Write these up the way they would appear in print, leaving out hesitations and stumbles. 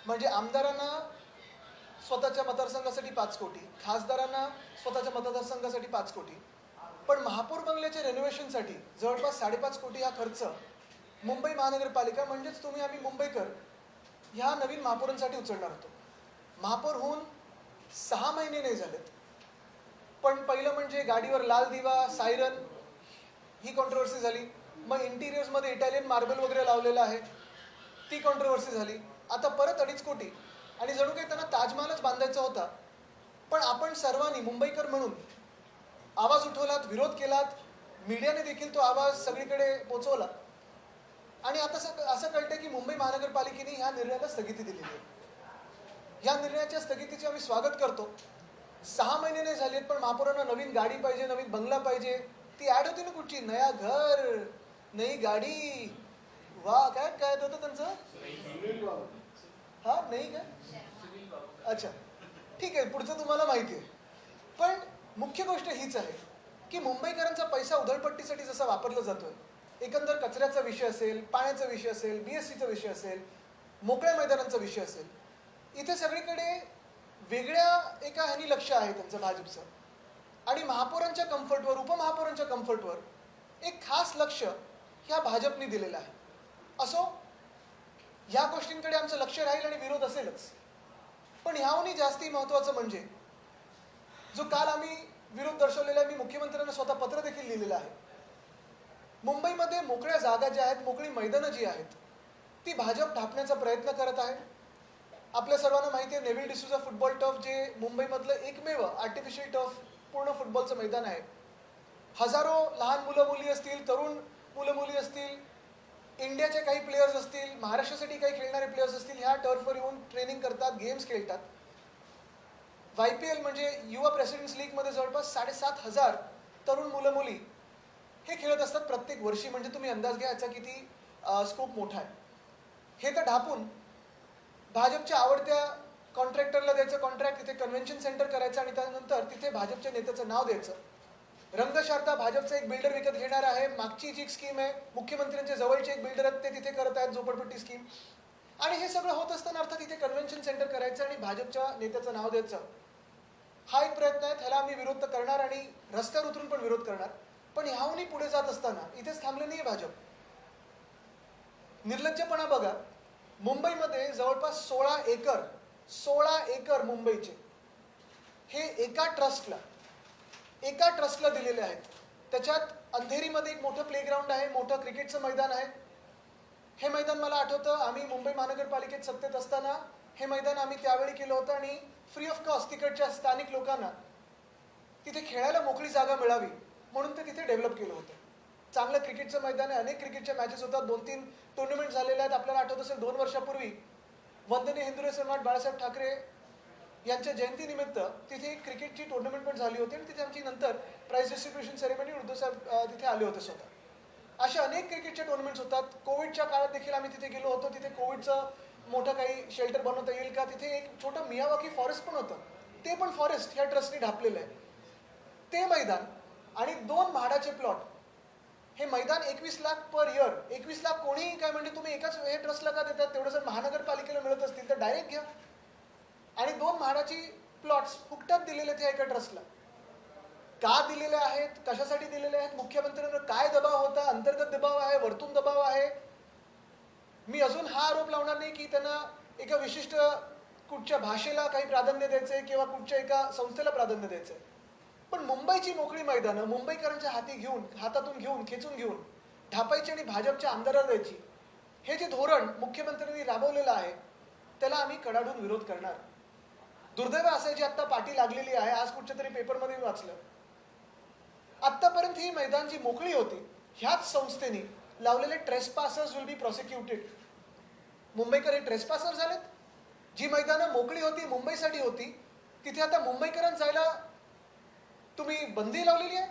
म्हणजे आमदारांना स्वतःच्या मतदारसंघासाठी 5 कोटी, खासदारांना स्वतःच्या मतदारसंघासाठी 5 कोटी, पण महापौर बंगल्याच्या रेनोव्हेशनसाठी जवळपास 5.5 कोटी हा खर्च मुंबई महानगरपालिका म्हणजेच तुम्ही आम्ही मुंबईकर ह्या नवीन महापौरांसाठी उचलणार होतो. महापौर होऊन 6 महिने नाही झालेत, पण पहिलं म्हणजे गाडीवर लाल दिवा, सायरन ही कॉन्ट्रोवर्सी झाली. मग इंटिरियर्समध्ये इटालियन मार्बल वगैरे लावलेलं आहे, ती कॉन्ट्रोवर्सी झाली. आता परत 2.5 कोटी आणि जणू काही त्यांना ताजमहालच बांधायचा होता. पण आपण सर्वांनी मुंबईकर म्हणून आवाज उठवलात, विरोध केलात, मीडियाने देखील तो आवाज सगळीकडे पोचवला आणि आता असं कळतं की मुंबई महानगरपालिकेने ह्या निर्णयाला स्थगिती दिलेली आहे. या निर्णयाच्या स्थगितीचे आम्ही स्वागत करतो. 6 महिने नाही झालेत, पण महापौरांना नवीन गाडी पाहिजे, नवीन बंगला पाहिजे. ती ॲड होती ना कुठची, नया घर नई गाडी, वा काय काय होतं त्यांचं, हा नाही काय, अच्छा ठीक आहे, पुढचं तुम्हाला माहिती आहे. पण मुख्य गोष्ट हीच आहे की मुंबईकरांचा पैसा उधळपट्टीसाठी जसा वापरला जातोय, एकंदर कचऱ्याचा विषय असेल, पाण्याचा विषय असेल, BSCचा विषय असेल, मोकळ्या मैदानांचा विषय असेल, इथे सगळीकडे वेगळ्या एका ह्यानी लक्ष आहे त्यांचं भाजपचं. आणि महापौरांच्या कम्फर्टवर, उपमहापौरांच्या कम्फर्टवर एक खास लक्ष ह्या भाजपने दिलेलं आहे. असो, ह्या गोष्टींकडे आमचं लक्ष राहील आणि विरोध असेलच. पण ह्याहूनही जास्ती महत्त्वाचं म्हणजे जो काल आम्ही विरोध दर्शवलेला आहे, मी मुख्यमंत्र्यांना स्वतः पत्र देखील लिहिलेलं आहे. मुंबईमध्ये मोकळ्या जागा ज्या आहेत, मोकळी मैदानं जी आहेत, ती भाजप ढापण्याचा प्रयत्न करत आहे. आपल्या सर्वांना माहिती आहे, नेव्हिल डिसूजा फुटबॉल टर्फ जे मुंबईमधलं एकमेव आर्टिफिशियल टर्फ पूर्ण फुटबॉलचं मैदान आहे. हजारो लहान मुलं मुली असतील, तरुण मुलं मुली असतील, इंडियाचे काही प्लेयर्स असतील, महाराष्ट्रासाठी काही खेळणारे प्लेयर्स असतील, ह्या टर्फवर येऊन ट्रेनिंग करतात, गेम्स खेळतात. YPL म्हणजे युवा प्रेसिडेंट्स लीगमध्ये जवळपास 7,500 तरुण मुलं मुली हे खेळत असतात प्रत्येक वर्षी. म्हणजे तुम्ही अंदाज घ्या याचा किती स्कोप मोठा आहे. हे तर ढापून भाजपच्या आवडत्या कॉन्ट्रॅक्टरला द्यायचं कॉन्ट्रॅक्ट, तिथे कन्व्हेन्शन सेंटर करायचं आणि त्यानंतर तिथे भाजपच्या नेत्याचं नाव द्यायचं. रंगशारदा भाजपचा एक बिल्डर विकत घेणार आहे. मागची जी स्कीम आहे, मुख्यमंत्र्यांच्या जवळचे एक बिल्डर आहेत ते तिथे करत आहेत झोपडपट्टी स्कीम. आणि हे सगळं होत असताना अर्थात इथे कन्व्हेन्शन सेंटर करायचं आणि भाजपच्या नेत्याचं नाव द्यायचं. हा एक प्रयत्न आहे, त्याला आम्ही विरोध तर करणार आणि रस्त्यावर उतरून पण विरोध करणार. पण ह्याहूनही पुढे जात असताना इथेच थांबले नाही भाजप. निर्लज्जपणा बघा, मुंबईमध्ये जवळपास 16 एकर मुंबईचे हे एका ट्रस्टला दिलेले आहेत. त्याच्यात अंधेरीमध्ये एक मोठं प्लेग्राऊंड आहे, मोठं क्रिकेटचं मैदान आहे. हे मैदान मला आठवतं, आम्ही मुंबई महानगरपालिकेत सत्तेत असताना हे मैदान आम्ही त्यावेळी केलं होतं आणि फ्री ऑफ कॉस्ट तिकडच्या स्थानिक लोकांना तिथे खेळायला मोकळी जागा मिळावी म्हणून ते तिथे डेव्हलप केलं होतं. चांगलं क्रिकेटचं मैदान आहे, अनेक क्रिकेटच्या मॅचेस होतात, 2-3 टुर्नामेंट झालेल्या आहेत. आपल्याला आठवत असेल 2 वर्षापूर्वी वंदनीय हिंदुराव सम्राट बाळासाहेब ठाकरे यांच्या जयंतीनिमित्त तिथे एक क्रिकेटची टुर्नामेंट पण झाली होती आणि तिथे आमची नंतर प्राइज डिस्ट्रीब्युशन सेरेमनी उद्धव साहेब तिथे आले होते स्वतः. अशा अनेक क्रिकेटच्या टुर्नामेंट्स होतात. कोविडच्या काळात देखील आम्ही तिथे गेलो होतो. तिथे कोविडचं मोठं काही शेल्टर बनवता येईल का, तिथे एक छोटं मियावाकी फॉरेस्ट पण होतं, ते पण फॉरेस्ट ह्या ट्रस्टने ढापलेलं आहे. ते मैदान आणि 2 म्हाडाचे प्लॉट, हे मैदान 21 लाख पर इयर. 21 लाख कोणीही काय म्हणजे तुम्ही एकाच हे ट्रस्टला का देतात, तेवढं जर महानगरपालिकेला मिळत असतील तर डायरेक्ट घ्या. आणि 2 म्हाडाची प्लॉट्स फुकटात दिलेले त्या एका ट्रस्टला. का दिलेले आहेत, कशासाठी दिलेले आहेत, मुख्यमंत्र्यांवर काय दबाव होता, अंतर्गत दबाव आहे, वरतून दबाव आहे. मी अजून हा आरोप लावणार नाही की त्यांना एका विशिष्ट कुठच्या भाषेला काही प्राधान्य द्यायचंय किंवा कुठच्या एका संस्थेला प्राधान्य द्यायचंय. पण मुंबईची मोकळी मैदानं मुंबईकरांच्या हातातून घेऊन खेचून घेऊन ढापायची आणि भाजपच्या आमदाराला द्यायची, हे जे धोरण मुख्यमंत्र्यांनी राबवलेलं आहे त्याला आम्ही कडाडून विरोध करणार. दुर्दैव असं जी आत्ता पाठी लागलेली आहे, आज कुठच्या तरी पेपरमध्ये मी वाचलं, आत्तापर्यंत ही मैदान जी मोकळी होती ह्याच संस्थेने लावलेले ट्रेसपासर्स विल बी प्रॉसिक्युटेड. मुंबईकर हे ट्रेसपासर झालेत. जी मैदानं मोकळी होती, मुंबईसाठी होती, तिथे आता मुंबईकरांना जायला तुम्ही बंदी लावलेली आहे.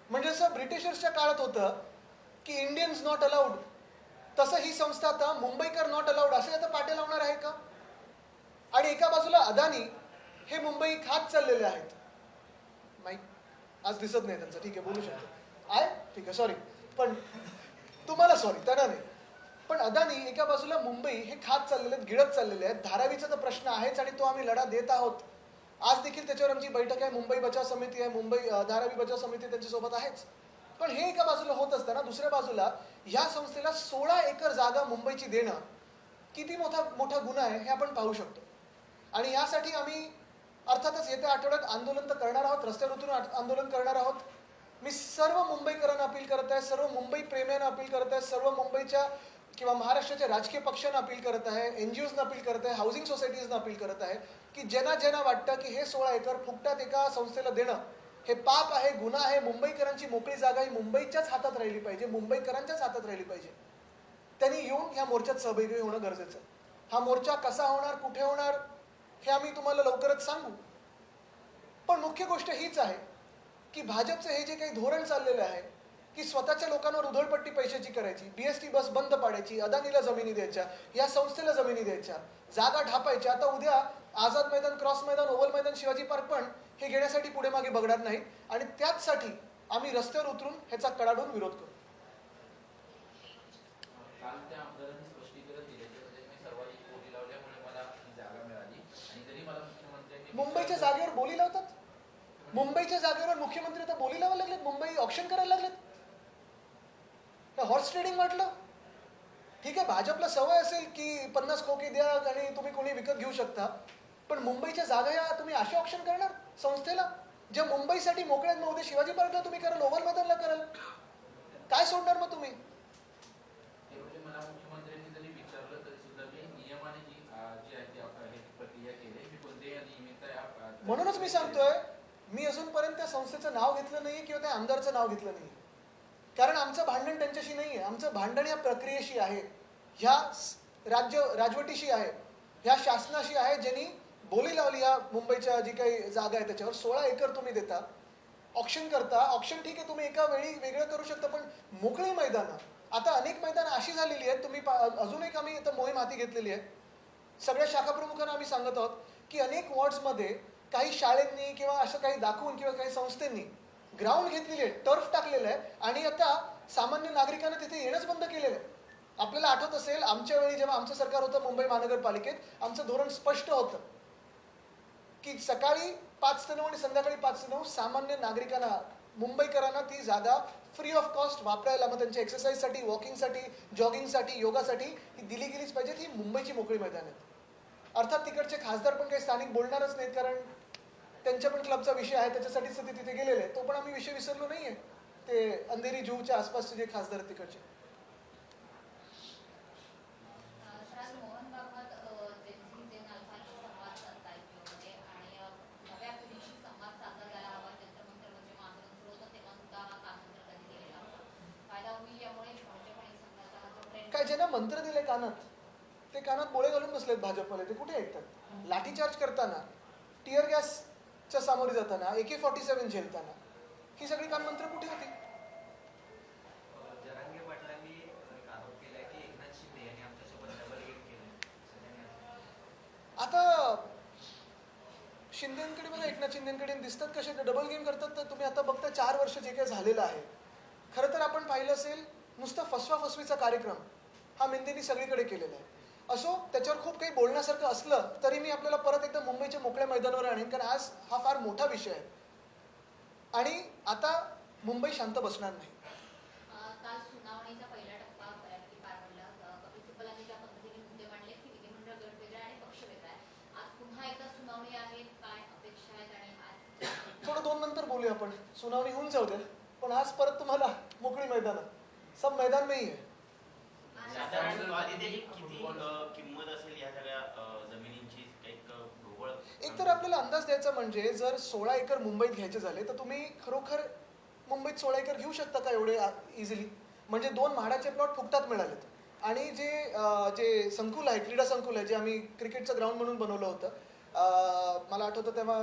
म्हणजे असं ब्रिटिशर्सच्या काळात होतं की इंडियन्स नॉट अलाउड, तसं ही संस्था आता मुंबईकर नॉट अलाउड असे आता पाटे लावणार आहे का. आणि एका बाजूला अदानी हे मुंबई खात चाललेले आहेत. माईक आज दिसत नाही त्यांचं, ठीक आहे बोलू शकतो आहे, ठीक आहे सॉरी, पण तुम्हाला सॉरी त्यांना नाही. पण अदानी एका बाजूला मुंबई हे खात चाललेले आहेत, गिळत चाललेले आहेत. धारावीचा तर प्रश्न आहेच आणि तो आम्ही लढा देत आहोत. आज देखील त्याच्यावर आमची बैठक आहे. मुंबई बचाव समिती आहे, धारावी बचाव समिती त्यांच्यासोबत आहेच. पण हे एका बाजूला होत असताना दुसऱ्या बाजूला ह्या संस्थेला 16 एकर जागा मुंबईची देणं किती मोठा गुन्हा आहे हे आपण पाहू शकतो. आणि यासाठी आम्ही अर्थातच येत्या आठवड्यात आंदोलन तर करणार आहोत, रस्त्यावर उतरून आंदोलन करणार आहोत. मी सर्व मुंबईकरांना अपील करत आहे, सर्व मुंबई प्रेमीयांना अपील करत आहे, सर्व मुंबईच्या किंवा महाराष्ट्राच्या राजकीय पक्षांना अपील करत आहे, NGOजना अपील करत आहे, हाऊसिंग सोसायटीजना अपील करत आहे की ज्यांना वाटतं की हे 16 एकर फुकटात एका संस्थेला देणं हे पाप आहे, गुन्हा आहे. मुंबईकरांची मोकळी जागा ही मुंबईच्याच हातात राहिली पाहिजे, मुंबईकरांच्याच हातात राहिली पाहिजे. त्यांनी येऊन ह्या मोर्चात सहभागी होणं गरजेचं आहे. हा मोर्चा कसा होणार, कुठे होणार हे आम्ही तुम्हाला लवकरच सांगू. पण मुख्य गोष्ट हीच आहे की भाजपचं हे जे काही धोरण चाललेलं आहे की स्वतःच्या लोकांवर उधळपट्टी पैशाची करायची, BST बस बंद पाडायची, अदानीला जमिनी द्यायच्या, या संस्थेला जमिनी द्यायच्या, जागा ढापायच्या. आता उद्या आझाद मैदान, क्रॉस मैदान, ओव्हल मैदान, शिवाजी पार्क पण हे घेण्यासाठी पुढे मागे बघणार नाही. आणि त्याचसाठी आम्ही रस्त्यावर उतरून ह्याचा कडाडून विरोध करू. मुंबईच्या जागेवर बोली लावतात. मुंबईच्या जागेवर मुख्यमंत्री तर बोली लावायला लागलेत, मुंबई ऑप्शन करायला लागलेत. हॉर्स ट्रेडिंग वाटलं. ठीक आहे, भाजपला सवय असेल की 50 खोके द्या आणि तुम्ही कोणी विकत घेऊ शकता. पण मुंबईच्या जागा या तुम्ही असे ऑप्शन करणार संस्थेला ज्या मुंबईसाठी मोकळ्यात मग उद्या शिवाजी पार्कला तुम्ही कराल, ओव्हल मैदानला कराल, काय सोडणार मग तुम्ही? म्हणूनच मी सांगतोय, मी अजूनपर्यंत त्या संस्थेचं नाव घेतलं नाहीये किंवा त्या आमदारचं नाव घेतलं नाहीये. कारण आमचं भांडण त्यांच्याशी नाहीये. आमचं भांडण या प्रक्रियेशी आहे, ह्या राजवटीशी आहे, ह्या शासनाशी आहे ज्यांनी बोली लावली या मुंबईच्या जी काही जागा आहे त्याच्यावर. 16 एकर तुम्ही देता, ऑप्शन करता. ऑप्शन ठीक आहे, तुम्ही एका वेळी वेगळं करू शकता, पण मोकळी मैदानं, आता अनेक मैदानं अशी झालेली आहेत. तुम्ही अजून एक आम्ही आता मोहीम हाती घेतलेली आहे. सगळ्या शाखा प्रमुखांना आम्ही सांगत आहोत की अनेक वॉर्ड्समध्ये काही शाळेंनी किंवा असं काही दाखवून किंवा काही संस्थेंनी ग्राउंड घेतलेली आहे, टर्फ टाकलेलं आहे आणि आता सामान्य नागरिकांना तिथे येणंच बंद केलेलं आहे. आपल्याला आठवत असेल, आमच्या वेळी जेव्हा आमचं सरकार होतं मुंबई महानगरपालिकेत, आमचं धोरण स्पष्ट होतं की सकाळी 5 ते 9 आणि संध्याकाळी 5 ते 9 सामान्य नागरिकांना, मुंबईकरांना ती जागा फ्री ऑफ कॉस्ट वापरायला, मग त्यांच्या एक्सरसाइजसाठी, वॉकिंगसाठी, जॉगिंगसाठी, योगासाठी ही दिली गेलीच पाहिजे. ही मुंबईची मोकळी मैदान आहेत. अर्थात तिकडचे खासदार पण काही स्थानिक बोलणारच नाहीत, कारण त्यांच्या पण क्लबचा विषय आहे, त्याच्यासाठीच ते तिथे गेलेले आहेत. तो पण आम्ही विषय विसरलो नाहीये. ते अंधेरी जुहूच्या आसपासचे जे खासदार आहेत तिकडचे. काय ज्यांना मंत्र दिले कानात, ते कानात बोळे घालून बसलेत भाजपवाले, ते कुठे ऐकतात? लाठीचार्ज करताना, टिअर गॅसच्या सामोरे जाताना, AK-47 झेलताना ही सगळी कानमंत्र कुठे होती? आता शिंदेकडे बघा, एकनाथ शिंदेकडे दिसतात कसे डबल गेम करतात. तर तुम्ही आता बघता 4 वर्ष जे काही झालेलं आहे, खरं तर आपण पाहिलं असेल नुसतं फसवाफसवीचा कार्यक्रम हा मेंदेंनी सगळीकडे केलेला आहे. असो, त्याच्यावर खूप काही बोलण्यासारखं असलं तरी मी आपल्याला परत एकदा मुंबईच्या मोकळ्या मैदानावर आणेन, कारण आज हा फार मोठा विषय आहे आणि आता मुंबई शांत बसणार नाही. काल सुनावणीचा पहिला टप्पा बऱ्यापैकी पार पडला. कपिल सिब्बलांनी ज्या पद्धतीने मुद्दे मांडले की विधिमंडळ गट वेगळा आणि पक्ष वेगळा आहे. आज पुन्हा एकदा सुनावणी आहे, काय अपेक्षा आहेत? आणि आज थोडं 2 नंतर बोलूया आपण, सुनावणी होऊन जाऊ दे. पण आज परत तुम्हाला मोकळी मैदान, सब मैदान में ही है. किंमत असेल या सगळ्या जमिनींची एक ढोबळ? एक तर आपल्याला अंदाज द्यायचा म्हणजे जर 16 एकर मुंबईत घ्यायचे झाले तर तुम्ही खरोखर मुंबईत 16 एकर घेऊ शकता का एवढे इझिली? म्हणजे 2 म्हाडाचे प्लॉट फुकटात मिळालेत. आणि जे संकुल आहे, क्रीडा संकुल आहे, जे आम्ही क्रिकेटचं ग्राउंड म्हणून बनवलं होतं, मला आठवतं तेव्हा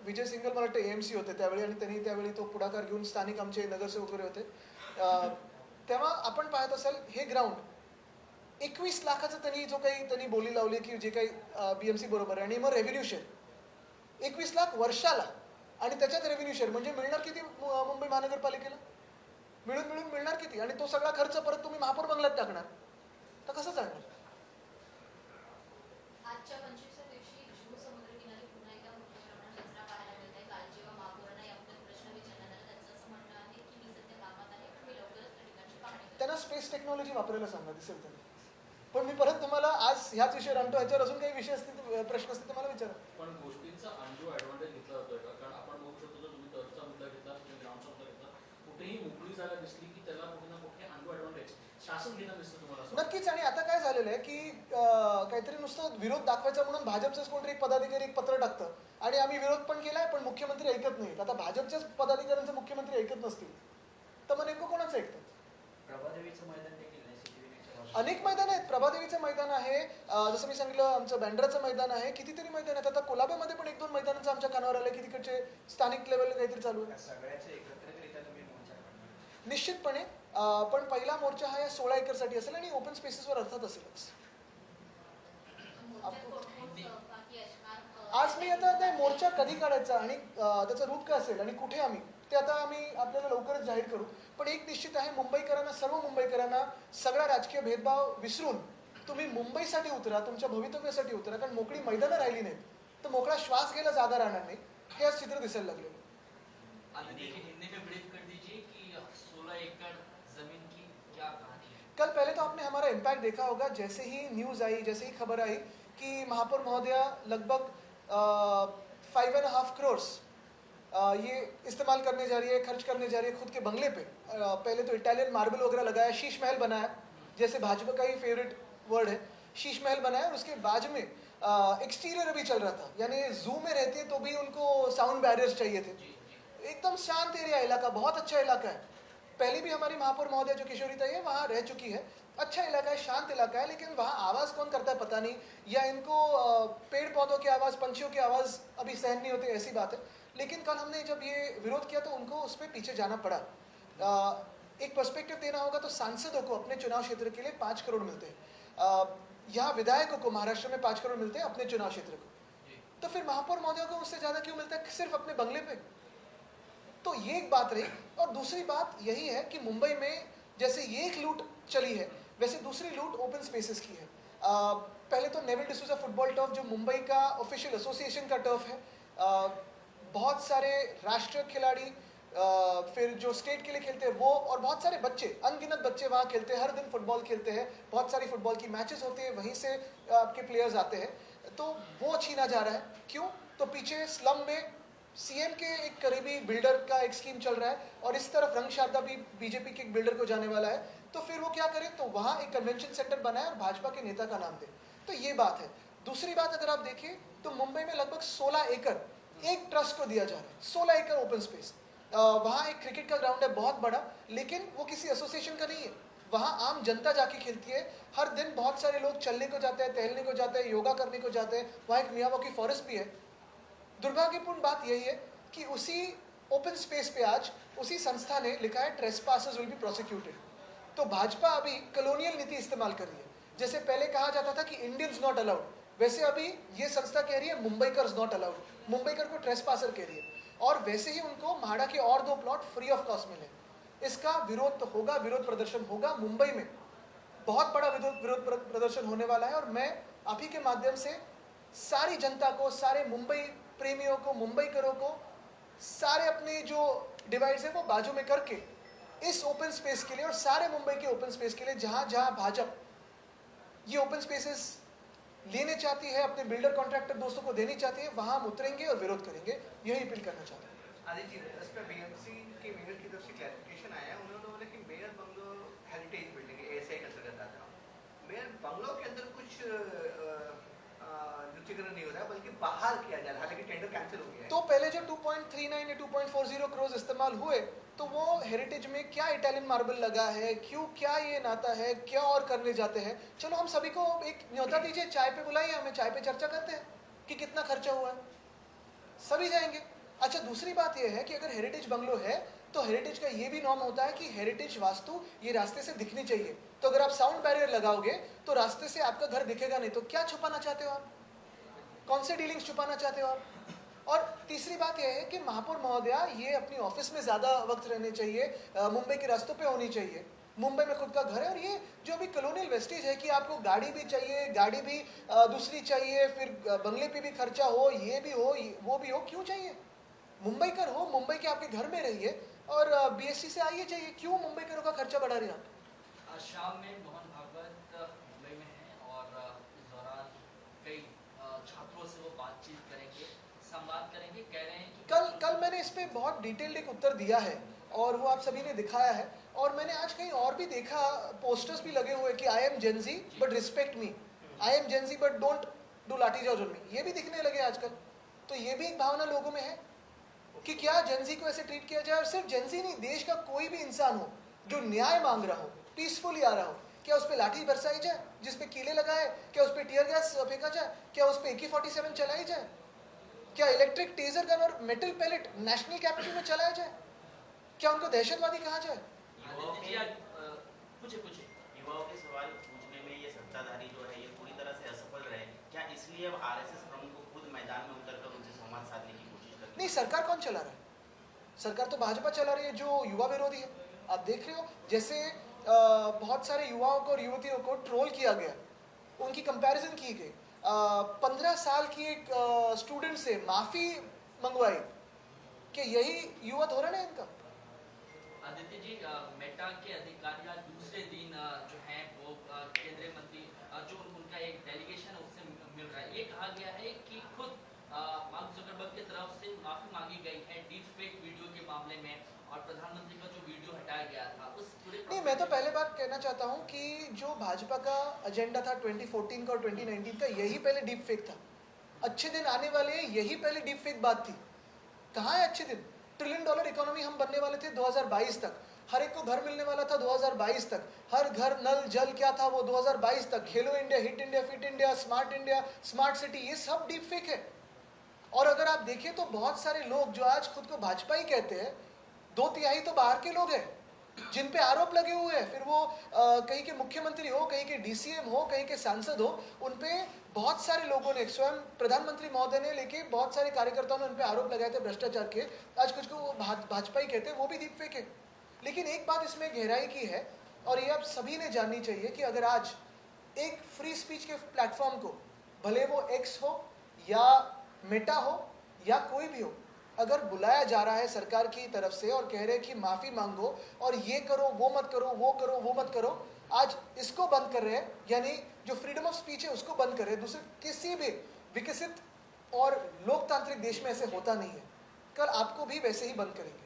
विजय सिंगल मला वाटतं AMC होते त्यावेळी, आणि त्यांनी त्यावेळी तो पुढाकार घेऊन स्थानिक आमचे नगरसेवक वगैरे होते. तेव्हा आपण पाहत असाल हे ग्राउंड 21 लाखाचं त्यांनी बोली लावली की जे काही BMC बरोबर आहे. आणि मग रेव्हेन्यू शेअर 21 लाख वर्षाला, आणि त्याच्यात रेव्हेन्यू शेअर म्हणजे मिळणार किती मुंबई महानगरपालिकेला? मिळून मिळून मिळणार किती? आणि तो सगळा खर्च परत तुम्ही महापौर बंगल्यात टाकणार, तर कसं चालणार? आजच्या 25व्या दिवशी शिवसमुद्रकिनारी पुन्हा एकदा मोठ्या प्रमाणात कचरा पाहायला मिळत आहे. काल जेव्हा महापौरांना याबद्दल प्रश्न विचारण्यात आला, त्यांचं असं म्हणणं आहे की मी सध्या कामात आहे, पण मी लवकरच त्या ठिकाणची पाहणी करेन. त्यांना स्पेस टेक्नॉलॉजी वापरायला सांगा, दिसेल त्यांना. पण मी परत तुम्हाला आज ह्याच विषयावर आणतो, ह्याच्यावर अजून काही विषय असतील, प्रश्न असतील तर मला विचारा. पण गोष्टींचा अनडू ॲडव्हान्टेज घेतला जातोय का? कारण आपण बघू शकतो जर तुम्ही टर्फचा मुद्दा घेतला, तुम्ही ग्राउंडचा मुद्दा घेतला, कुठेही मोकळी जागा दिसली की त्याला कुठे ना कुठे अनडू ॲडव्हान्टेज शासन घेणं दिसतं तुम्हाला असं? नक्कीच. आणि आता काय झालेलं आहे की काहीतरी नुसतं विरोध दाखवायचा म्हणून भाजपचेच कोणतरी एक पदाधिकारी एक पत्र टाकतं आणि आम्ही विरोध पण केलाय पण मुख्यमंत्री ऐकत नाहीत. आता भाजपच्याच पदाधिकाऱ्यांचे मुख्यमंत्री ऐकत नसतील तर मग नेमकं कोणाचं ऐकतात? प्रभादेवीचं मैदान देखील नाही सिद्धिविनायकच्या अनेक मैदान आहेत. प्रभादेवीचं मैदान आहे, जसं मी सांगितलं आमचं बँड्राचं मैदान आहे, कितीतरी मैदान आहेत. आता कोलाब्यामध्ये पण 1-2 मैदानांचं आमच्या कानावर आलं की तिकडचे स्थानिक लेवलला काहीतरी चालू आहे. सगळ्याचे एकत्रितरित्या तुम्ही मोर्चा काढणार. निश्चितपणे पण पहिला मोर्चा हा या 16 एकरसाठी असेल आणि ओपन स्पेसेसवर अर्थात असेलच. मोर्चात कोण सहभागी असणार? आज मी आता नाही मोर्चा कधी काढायचा आणि त्याचं रूट काय असेल आणि कुठे आम्ही ते आता आम्ही आपल्याला लवकरच जाहीर करू. पण एक निश्चित आहे, मुंबईकरांना, सर्व मुंबईकरांना सगळा राजकीय भेदभाव विसरून तुम्ही मुंबईसाठी उतरा, तुमच्या भवितव्यासाठी उतरा. कारण मोकळी मैदानं राहिली नाहीत तर मोकळा श्वास घ्यायला जागा राहणार नाही. हे आज चित्र दिसायला लागलेलं आहे. अभी देखिए हिंदी में ब्रीफ कर दीजिए कि 16 एकड़ जमीन की क्या कहानी है? कल पहले तो आपने हमारा इम्पैक्ट देखा होगा, जैसे ही न्यूज़ आई, जैसे ही खबर आई कि महापौर महोदया लगभग 5.5 करोड़ ये इस्तेमाल करने जा रही है, खर्च करने जा रही है खुद के बंगले पे. पहले तो इटालियन मार्बल वगैरह लगाया, शीश महल बनाया, जैसे भाजपा का ही फेवरेट वर्ड है, शीश महल बनाया. और उसके बाद में एक्सटीरियर अभी चल रहा था, यानी जू में रहते हैं तो भी उनको साउंड बैरियर्स चाहिए थे. एकदम शांत एरिया, इलाका बहुत अच्छा इलाका है. पहले भी हमारी महापौर महोदया जो किशोरीताई है वहाँ रह चुकी है. अच्छा इलाका है, शांत इलाका है, लेकिन वहाँ आवाज़ कौन करता है पता नहीं, या इनको पेड़ पौधों की आवाज़, पंछियों की आवाज़ अभी सहन नहीं होती, ऐसी बात है. लेकिन कल हमने जब ये विरोध किया तो उनको उस पर पीछे जाना पड़ा. एक पर्सपेक्टिव देना होगा तो सांसदों को अपने चुनाव क्षेत्र के लिए 5 करोड़ मिलते हैं. यहाँ विधायकों को महाराष्ट्र में 5 करोड़ मिलते हैं अपने चुनाव क्षेत्र को. तो फिर महापौर महोदया को उससे ज़्यादा क्यों मिलता है सिर्फ अपने बंगले पे? तो ये एक बात रही. और दूसरी बात यही है कि मुंबई में जैसे ये एक लूट चली है, वैसे दूसरी लूट ओपन स्पेसेस की है. पहले तो नेवल डिसूजा फुटबॉल टर्फ जो मुंबई का ऑफिशियल एसोसिएशन का टर्फ है, बहुत सारे राष्ट्रीय खिलाड़ी, फिर जो स्टेट के लिए खेलते हैं वो, और बहुत सारे बच्चे, अनगिनत बच्चे वहाँ खेलते हैं, हर दिन फुटबॉल खेलते हैं, बहुत सारी फुटबॉल की मैचेस होते हैं, वहीं से आपके प्लेयर्स आते हैं. तो वो छीना जा रहा है. क्यों? तो पीछे स्लम में सीएम के एक करीबी बिल्डर का एक स्कीम चल रहा है और इस तरफ रंग शारदा भी बीजेपी के एक बिल्डर को जाने वाला है. तो फिर वो क्या करें, तो वहाँ एक कन्वेंशन सेंटर बनाए और भाजपा के नेता का नाम दे. तो ये बात है. दूसरी बात अगर आप देखें तो मुंबई में लगभग 16 एकड़ एक ट्रस्ट को दिया जा रहा है. 16 एकड़ ओपन स्पेस. वहाँ एक क्रिकेट का ग्राउंड है बहुत बड़ा, लेकिन वो किसी एसोसिएशन का नहीं है. वहाँ आम जनता जाके खेलती है. हर दिन बहुत सारे लोग चलने को जाते हैं, टहलने को जाते हैं, योगा करने को जाते हैं. वहाँ एक मियावाकी फॉरेस्ट भी है. दुर्भाग्यपूर्ण बात यही है कि उसी ओपन स्पेस पे आज उसी संस्था ने लिखा है ट्रेसपासर्स विल बी प्रोसिक्यूटेड. तो भाजपा अभी कॉलोनियल नीति इस्तेमाल कर रही है. जैसे पहले कहा जाता था कि इंडियंस नॉट अलाउड, वैसे अभी ये संस्था कह रही है मुंबईकर्स नॉट अलाउड, मुंबईकर को ट्रेसपासर कह रही है. और वैसे ही उनको म्हाडा के और 2 प्लॉट फ्री ऑफ कॉस्ट मिले. इसका विरोध तो होगा, विरोध प्रदर्शन होगा. मुंबई में बहुत बड़ा विरोध प्रदर्शन होने वाला है. और मैं आप ही के माध्यम से सारी जनता को, सारे मुंबई प्रेमियों को, मुंबईकरों को, सारे अपने जो डिवाइड्स है वो बाजू में करके इस ओपन स्पेस के लिए और सारे मुंबई के ओपन स्पेस के लिए जहाँ जहाँ भाजपा ये ओपन स्पेसेस लेने चाहती है, अपने बिल्डर कॉन्ट्रैक्टर दोस्तों को देनी चाहती है, वहाँ हम उतरेंगे और विरोध करेंगे. यही अपील करना चाहते हैं. आदित्य जी, इस पर बीएमसी के मेयर की तरफ से क्लैरिफिकेशन आया है. उन्होंने बोला कि मेयर बंगलो हेरिटेज बिल्डिंग है, एएसआई के अंतर्गत आता है. मेयर बंगलो के अंदर कुछ रुचिकरण नहीं हो रहा है, बल्कि बाहर किया जा रहा है. हालांकि टेंडर कैंसिल हो गया है. तो पहले जो 2.39 या 2.40 करोड़ इस्तेमाल हुए तो वो हेरिटेज में क्या इटालियन मार्बल लगा है, क्यों, क्या ये नाता है, क्या और करने जाते हैं. चलो हम सभी को एक न्योता दीजिए, चाय पे बुलाइए, हमें चाय पे चर्चा करते हैं कि कितना खर्चा हुआ है, सभी जाएंगे. अच्छा, दूसरी बात यह है कि अगर हेरिटेज बंगलो है तो हेरिटेज का ये भी नॉर्म होता है कि हेरिटेज वास्तु ये रास्ते से दिखनी चाहिए. तो अगर आप साउंड बैरियर लगाओगे तो रास्ते से आपका घर दिखेगा नहीं. तो क्या छुपाना चाहते हो आप? कौन से डीलिंग्स छुपाना चाहते हो आप? और तीसरी बात यह है कि महापौर महोदया ये अपनी ऑफिस में ज़्यादा वक्त रहने चाहिए, मुंबई के रास्तों पे होनी चाहिए। मुंबई में खुद का घर है और ये जो अभी कॉलोनियल वेस्टेज है कि आपको गाड़ी भी चाहिए, गाड़ी भी दूसरी चाहिए, फिर बंगले पे भी खर्चा हो, ये भी हो, वो भी हो, क्यों चाहिए? मुंबईकर हो, मुंबई के आपके घर में रहिए और बीएससी से आइए जाइए, क्यों मुंबईकरों का खर्चा बढ़ा रहे हैं आप? शाम में मोहन भागवत मुंबई में हैं और इस दौरान कई छात्रों से वो बातचीत करेंगे, संवाद करेंगे। कह रहे हैं कि कल मैंने इस पे बहुत डिटेल्ड एक उत्तर दिया है और वो आप सभी ने दिखाया है, और मैंने आज कहीं और भी देखा, पोस्टर्स भी लगे हुए कि I am Gen Z but respect me, I am Gen Z but don't do lathi charge on me, ये भी दिखने लगे आजकल। तो ये भी एक भावना लोगों में है कि क्या जेनजी को ऐसे ट्रीट किया जाए। और सिर्फ जेनजी नहीं, देश का कोई भी इंसान हो जो न्याय मांग रहा हो, पीसफुली आ रहा हो, क्या उस पर लाठी बरसाई जाए, जिस पे कीले लगाए, क्या उस पर टीयर गैस फेंका जाए, क्या उस पर AK-47 चलाई जाए, क्या इलेक्ट्रिक टेजर गन और मेटल पैलेट नेशनल कैपिटल में चलाया जाए, क्या उनको दहशतवादी कहा जाए? आदित्य जी आज पूछे युवाओं के सवाल पूछने में ये सत्ताधारी जो है ये पूरी तरह से असफल रहे, क्या इसलिए अब आरएसएस प्रमुख को खुद मैदान में उतरकर उनसे संवाद साधने की कोशिश करते हैं? नहीं, सरकार कौन चला रहा है? सरकार तो भाजपा चला रही है जो युवा विरोधी है। आप देख रहे हो जैसे बहुत सारे युवाओं को और युवतियों को ट्रोल किया गया, उनकी कंपैरिजन की गई, 15 साल की एक स्टूडेंट से माफ़ी मंगवाई, कि यही युवा धोरण है इनका? आदित्य जी मेटा के अधिकारी आज दूसरे दिन जो हैं वो केंद्रीय मंत्री जो उनका एक डेलीगेशन उससे मिल रहा है। ये कहा गया है कि खुद मार्क जुकरबर्ग की तरफ से माफी मांगी गई है डीप फेक वीडियो के मामले में, और प्रधानमंत्री का जो वीडियो हटाया गया था उस पूरे नहीं, मैं तो पहले बात कहना चाहता हूँ कि जो भाजपा का एजेंडा था 2014 का और 2019 का, यही पहले डीप फेक था। अच्छे दिन आने वाले हैं, यही पहले डीप फेक बात थी। कहाँ है अच्छे दिन? $1 ट्रिलियन इकोनॉमी हम बनने वाले थे 2022 तक, हर एक को घर मिलने वाला था 2022 तक, हर घर नल जल क्या था वो 2022 तक, Khelo India, hit India, fit India, smart city, ये सब डीप फेक है। और अगर आप देखें तो बहुत सारे लोग जो आज खुद को भाजपा ही कहते हैं, 2/3 तो बाहर के लोग हैं जिन पे आरोप लगे हुए हैं, फिर वो कहीं के मुख्यमंत्री हो, कहीं के DCM हो, कहीं के सांसद हो, उन पे बहुत सारे लोगों ने, स्वयं प्रधानमंत्री महोदय ने लेके बहुत सारे कार्यकर्ताओं ने उन पे आरोप लगाए थे भ्रष्टाचार के। आज कुछ को वो भाजपा ही कहते हैं, वो भी डीप फेक है। लेकिन एक बात इसमें गहराई की है और ये आप सभी ने जाननी चाहिए कि अगर आज एक फ्री स्पीच के प्लेटफॉर्म को, भले वो X हो या मेटा हो या कोई भी हो, अगर बुलाया जा रहा है सरकार की तरफ से और कह रहे हैं कि माफ़ी मांगो और ये करो, वो मत करो, वो करो, वो मत करो, आज इसको बंद कर रहे हैं, यानी जो फ्रीडम ऑफ स्पीच है उसको बंद कर रहे हैं। दूसरे किसी भी विकसित और लोकतांत्रिक देश में ऐसे होता नहीं है। कल आपको भी वैसे ही बंद करेंगे।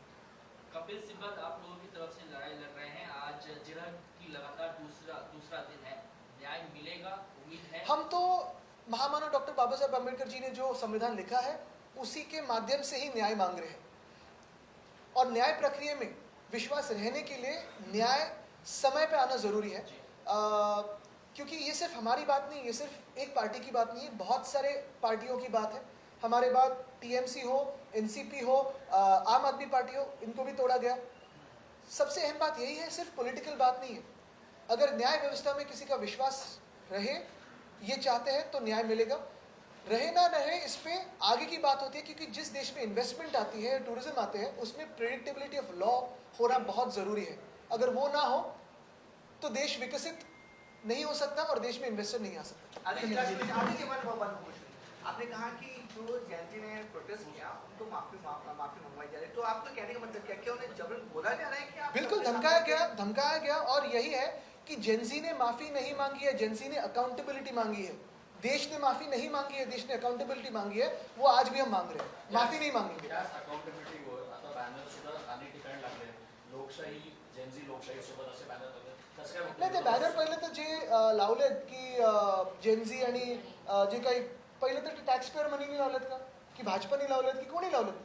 कपिल सिब्बल आप लोगों की तरफ से लड़ाई लड़ रहे हैं, आज जिरह की लगातार दूसरा दिन है, न्याय मिलेगा उम्मीद है? हम तो महामानव डॉक्टर बाबा साहेब अम्बेडकर जी ने जो संविधान लिखा है उसी के माध्यम से ही न्याय मांग रहे हैं, और न्याय प्रक्रिया में विश्वास रहने के लिए न्याय समय पे आना ज़रूरी है। क्योंकि ये सिर्फ हमारी बात नहीं, ये सिर्फ एक पार्टी की बात नहीं है, बहुत सारे पार्टियों की बात है। हमारे बाद TMC हो, NCP हो, आम आदमी पार्टी हो, इनको भी तोड़ा गया। सबसे अहम बात यही है, सिर्फ पॉलिटिकल बात नहीं है। अगर न्याय व्यवस्था में किसी का विश्वास रहे, ये चाहते हैं, तो न्याय मिलेगा। रहे ना रहे इस पे आगे की बात होती है, क्योंकि जिस देश में इन्वेस्टमेंट आती है, टूरिज्म आते हैं, उसमें प्रेडिक्टेबिलिटी ऑफ लॉ होना बहुत ज़रूरी है। अगर वो ना हो तो देश विकसित नहीं हो सकता और देश में इन्वेस्टर नहीं आ सकता। आपने कहा कि जो जयंती ने प्रोटेस्ट किया उनको माफी मंगवाई जा रही है, तो आपका कहने का मतलब क्या उन्हें जबरन बोला जा रहा है कि आप बिल्कुल धमकाया गया, और यही है कि जेंजी ने माफी नहीं मांगी है, जेंजी ने अकाउंटेबिलिटी मांगी है। देश ने माफी नहीं मांगी है, देश ने अकाउंटेबिलिटी मांगी है, वो आज भी हम मांग रहे हैं, माफी नहीं मांगेंगे। अकाउंटेबिलिटीवर आता बॅनर सुद्धा अनेक ठिकाणी लागले, लोकशाही जेनझी लोकशाही सोबत असे बॅनर लागले, कसं काय? नाही, ते बॅनर पहिले तर जे लावलेत की जेनझी आणि जे काही पहिले तर टॅक्स पेअर मनीने लावलेत का, की भाजपाने लावलेत की कोणी लावलेत?